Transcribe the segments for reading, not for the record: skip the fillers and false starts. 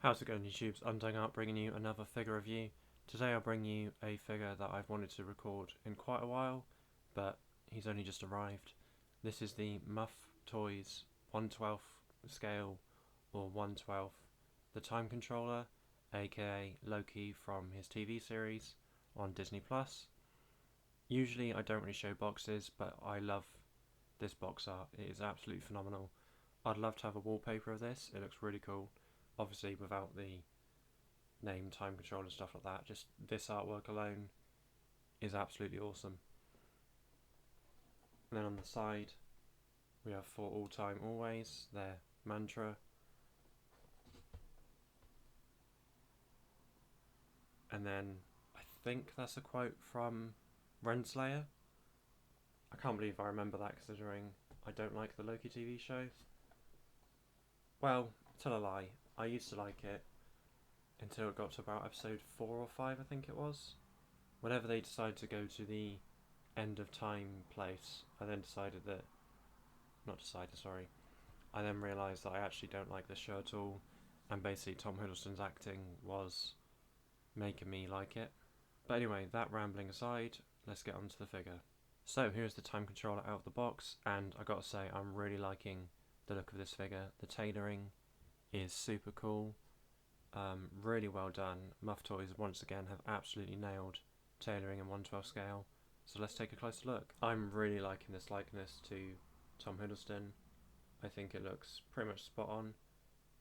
How's it going, YouTube's Undying bringing you another figure review. Today I'll bring you a figure that I've wanted to record in quite a while, but he's only just arrived. This is the Muff Toys 1/12 scale, or 1/12, the time controller, aka Loki from his TV series on Disney+. Usually I don't really show boxes, but I love this box art. It is absolutely phenomenal. I'd love to have a wallpaper of this, it looks really cool. Obviously without the name, time control and stuff like that, just this artwork alone is absolutely awesome. And then on the side we have For All Time Always, their mantra. And then I think that's a quote from Renslayer. I can't believe I remember that considering I don't like the Loki TV show. Well, tell a lie, I used to like it until it got to about episode 4 or 5, I think it was. Whenever they decided to go to the end of time place, I then I then realised that I actually don't like the show at all, and basically Tom Hiddleston's acting was making me like it. But anyway, that rambling aside, let's get on to the figure. So here's the time controller out of the box, and I gotta say I'm really liking the look of this figure. The tailoring is super cool. Really well done. Muff Toys once again have absolutely nailed tailoring in 1/12 scale. So let's take a closer look. I'm really liking this likeness to Tom Hiddleston. I think it looks pretty much spot on.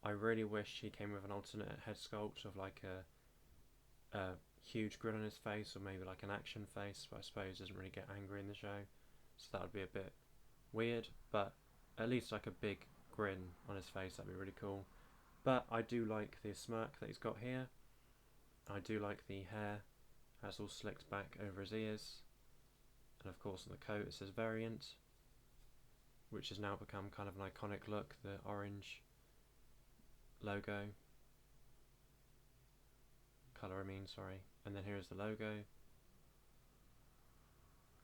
I really wish he came with an alternate head sculpt of like a huge grin on his face, or maybe like an action face, but I suppose he doesn't really get angry in the show, so that would be a bit weird, but at least like a big grin on his face, that'd be really cool. But I do like the smirk that he's got here. I do like the hair that's all slicked back over his ears. And of course on the coat it says Variant, which has now become kind of an iconic look, the orange logo. Colour I mean, sorry. And then here's the logo.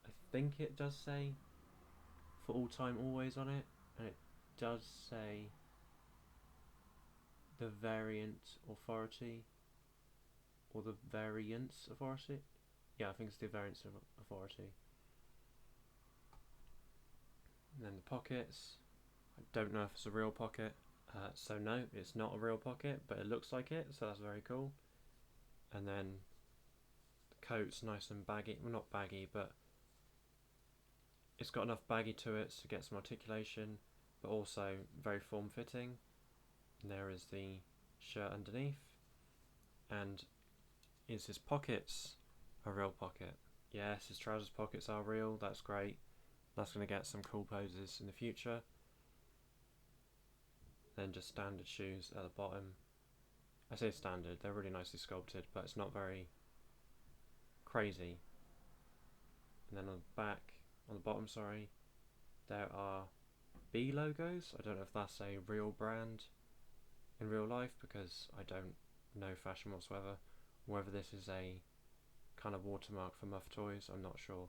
I think it does say For All Time Always on it, and it does say the Variant Authority, or the Variance Authority. Yeah, I think it's the Variance Authority. And then the pockets, I don't know if it's a real pocket, so no, it's not a real pocket, but it looks like it, so that's very cool. And then the coat's nice and baggy, well not baggy, but it's got enough baggy to it to get some articulation, but also very form-fitting. And there is the shirt underneath. And is his pockets a real pocket? Yes, his trousers pockets are real, that's great. That's going to get some cool poses in the future. Then just standard shoes at the bottom. I say standard, they're really nicely sculpted, but it's not very crazy. And then on the bottom, there are B logos. I don't know if that's a real brand in real life, because I don't know fashion whatsoever. Whether this is a kind of watermark for Muff Toys, I'm not sure.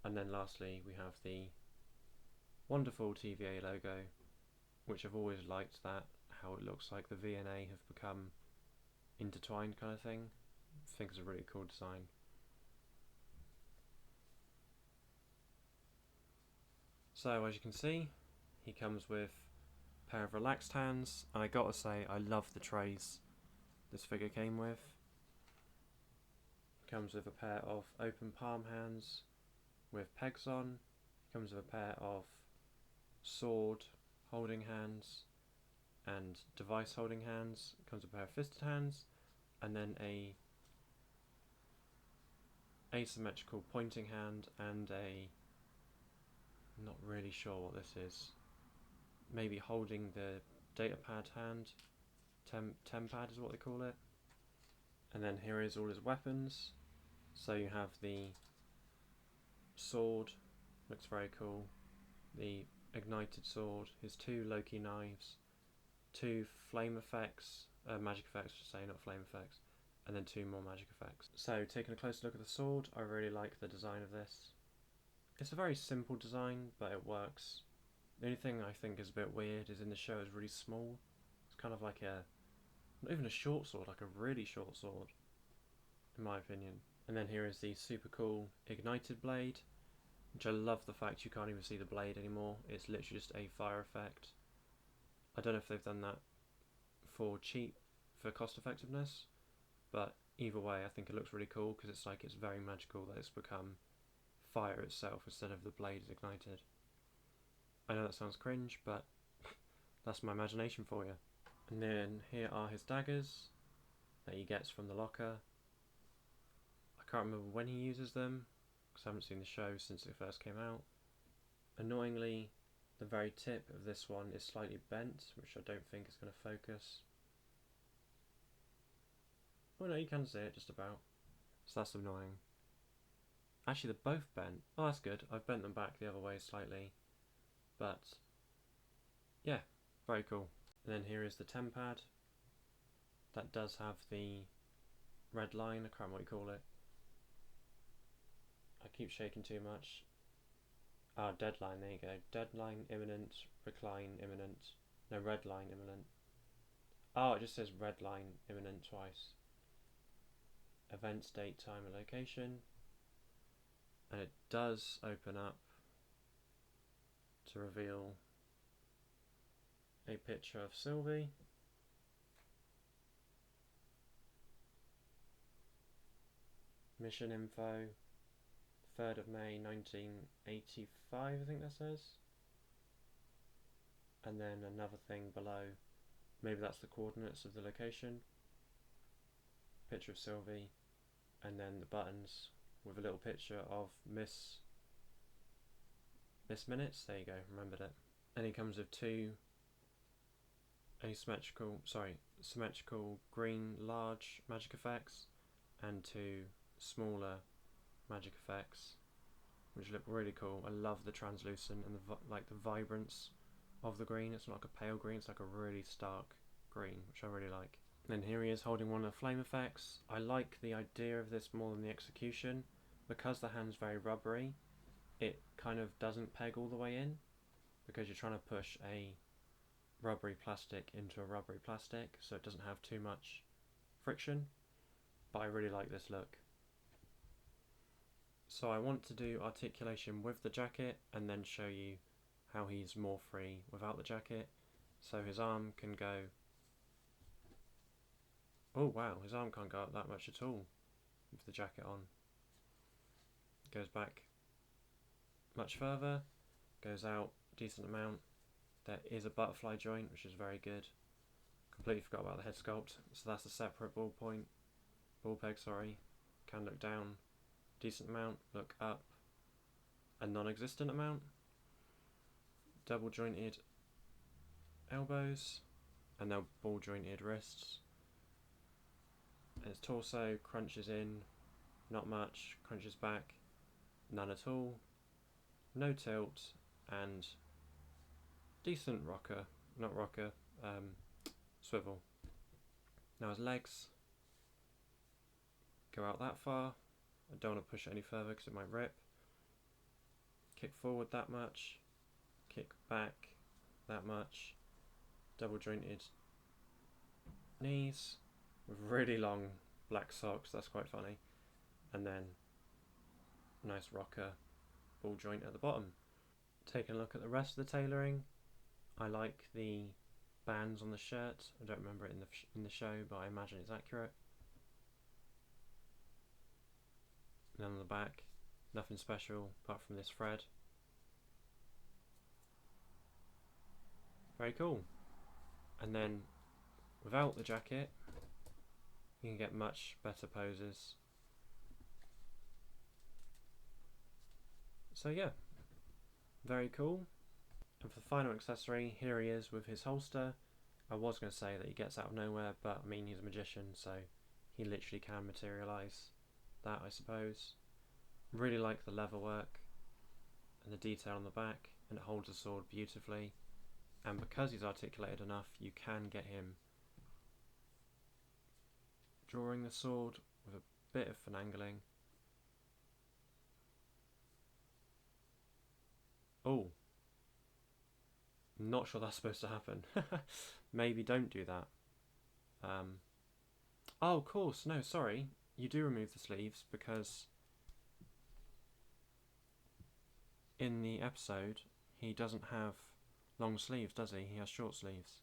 And then lastly we have the wonderful TVA logo, which I've always liked, that how it looks like the V&A have become intertwined kind of thing. I think it's a really cool design. So as you can see, he comes with a pair of relaxed hands, and I gotta say I love the trays this figure came with. Comes with a pair of open palm hands with pegs on. Comes with a pair of sword holding hands and device holding hands. Comes with a pair of fisted hands, and then a asymmetrical pointing hand and a, not really sure what this is, maybe holding the data pad hand, tem pad is what they call it. And then here is all his weapons. So you have the sword, looks very cool, the ignited sword, his two Loki knives, two flame effects, magic effects I should say, not flame effects, and then two more magic effects. So taking a closer look at the sword, I really like the design of this. It's a very simple design, but it works. The only thing I think is a bit weird is in the show it's really small. It's kind of like a Not even a short sword, like a really short sword, in my opinion. And then here is the super cool ignited blade, which I love the fact you can't even see the blade anymore. It's literally just a fire effect. I don't know if they've done that for cost effectiveness, but either way I think it looks really cool because it's very magical that it's become fire itself instead of the blade is ignited. I know that sounds cringe, but that's my imagination for you. And then here are his daggers that he gets from the locker. I can't remember when he uses them because I haven't seen the show since it first came out. Annoyingly, the very tip of this one is slightly bent, which I don't think is going to focus. Oh no, you can see it just about. So that's annoying. Actually, they're both bent. Oh, that's good. I've bent them back the other way slightly. But, yeah, very cool. And then here is the tempad. That does have the red line. I can't remember what you call it. I keep shaking too much. Ah, deadline, there you go. Deadline imminent, recline imminent. No, red line imminent. Oh, it just says red line imminent twice. Events, date, time and location. And it does open up to reveal a picture of Sylvie. Mission info, 3rd of May 1985, I think that says. And then another thing below, maybe that's the coordinates of the location. Picture of Sylvie, and then the buttons with a little picture of Miss Minutes. There you go, remembered it. And he comes with two symmetrical green large magic effects and two smaller magic effects, which look really cool. I love the translucent and the vibrance of the green. It's not like a pale green, it's like a really stark green, which I really like. And then here he is holding one of the flame effects. I like the idea of this more than the execution. Because the hand's very rubbery, it kind of doesn't peg all the way in, because you're trying to push a rubbery plastic into a rubbery plastic, so it doesn't have too much friction. But I really like this look. So I want to do articulation with the jacket and then show you how he's more free without the jacket. So his arm can go... Oh wow, his arm can't go up that much at all with the jacket on. Goes back much further, goes out a decent amount. There is a butterfly joint, which is very good. Completely forgot about the head sculpt. So that's a separate ball peg, sorry. Can look down a decent amount, look up a non-existent amount. Double jointed elbows, and now ball jointed wrists. And his torso crunches in, not much, crunches back, none at all, no tilt, and decent swivel. Now his legs go out that far. I don't want to push it any further because it might rip. Kick forward that much, kick back that much, double jointed knees with really long black socks, that's quite funny, and then nice rocker ball joint at the bottom. Taking a look at the rest of the tailoring, I like the bands on the shirt. I don't remember it in the show, but I imagine it's accurate. And then on the back, nothing special apart from this thread. Very cool. And then without the jacket, you can get much better poses. So yeah, very cool. And for the final accessory, here he is with his holster. I was going to say that he gets out of nowhere, but I mean he's a magician, so he literally can materialise that, I suppose. Really like the leather work and the detail on the back, and it holds the sword beautifully. And because he's articulated enough, you can get him drawing the sword with a bit of finagling. Oh, not sure that's supposed to happen. Maybe don't do that. Oh, of course, no, sorry. You do remove the sleeves because in the episode he doesn't have long sleeves, does he? He has short sleeves.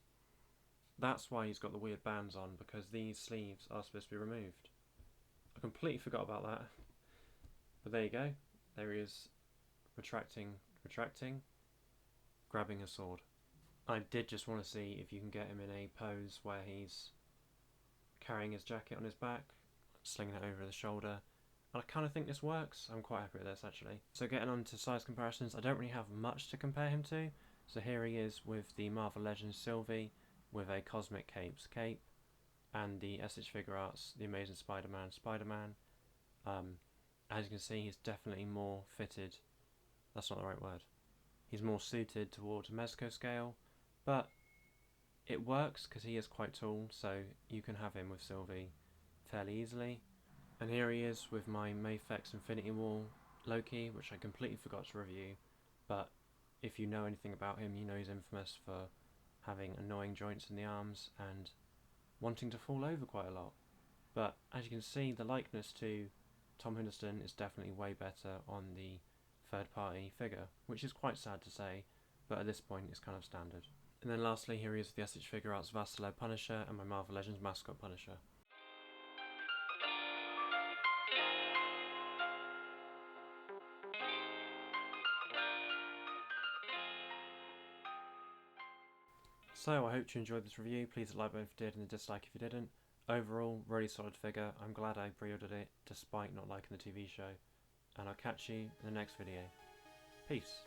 That's why he's got the weird bands on, because these sleeves are supposed to be removed. I completely forgot about that. But there you go. There he is, retracting, grabbing a sword. I did just want to see if you can get him in a pose where he's carrying his jacket on his back, slinging it over the shoulder. And I kind of think this works. I'm quite happy with this, actually. So getting on to size comparisons, I don't really have much to compare him to. So here he is with the Marvel Legends Sylvie, with a Cosmic Capes cape, and the SH Figure Arts The Amazing Spider-Man. As you can see, he's definitely more fitted. That's not the right word. He's more suited towards Mezco scale, but it works because he is quite tall, so you can have him with Sylvie fairly easily. And here he is with my Mafex Infinity Wall Loki, which I completely forgot to review, but if you know anything about him, you know he's infamous for having annoying joints in the arms and wanting to fall over quite a lot. But as you can see, the likeness to Tom Hiddleston is definitely way better on the third-party figure, which is quite sad to say, but at this point it's kind of standard. And then lastly, here he is with the SH Figure Arts Vassalo Punisher and my Marvel Legends mascot Punisher. So I hope you enjoyed this review. Please like button if you did and a dislike if you didn't. Overall, really solid figure. I'm glad I pre-ordered it despite not liking the TV show. And I'll catch you in the next video. Peace.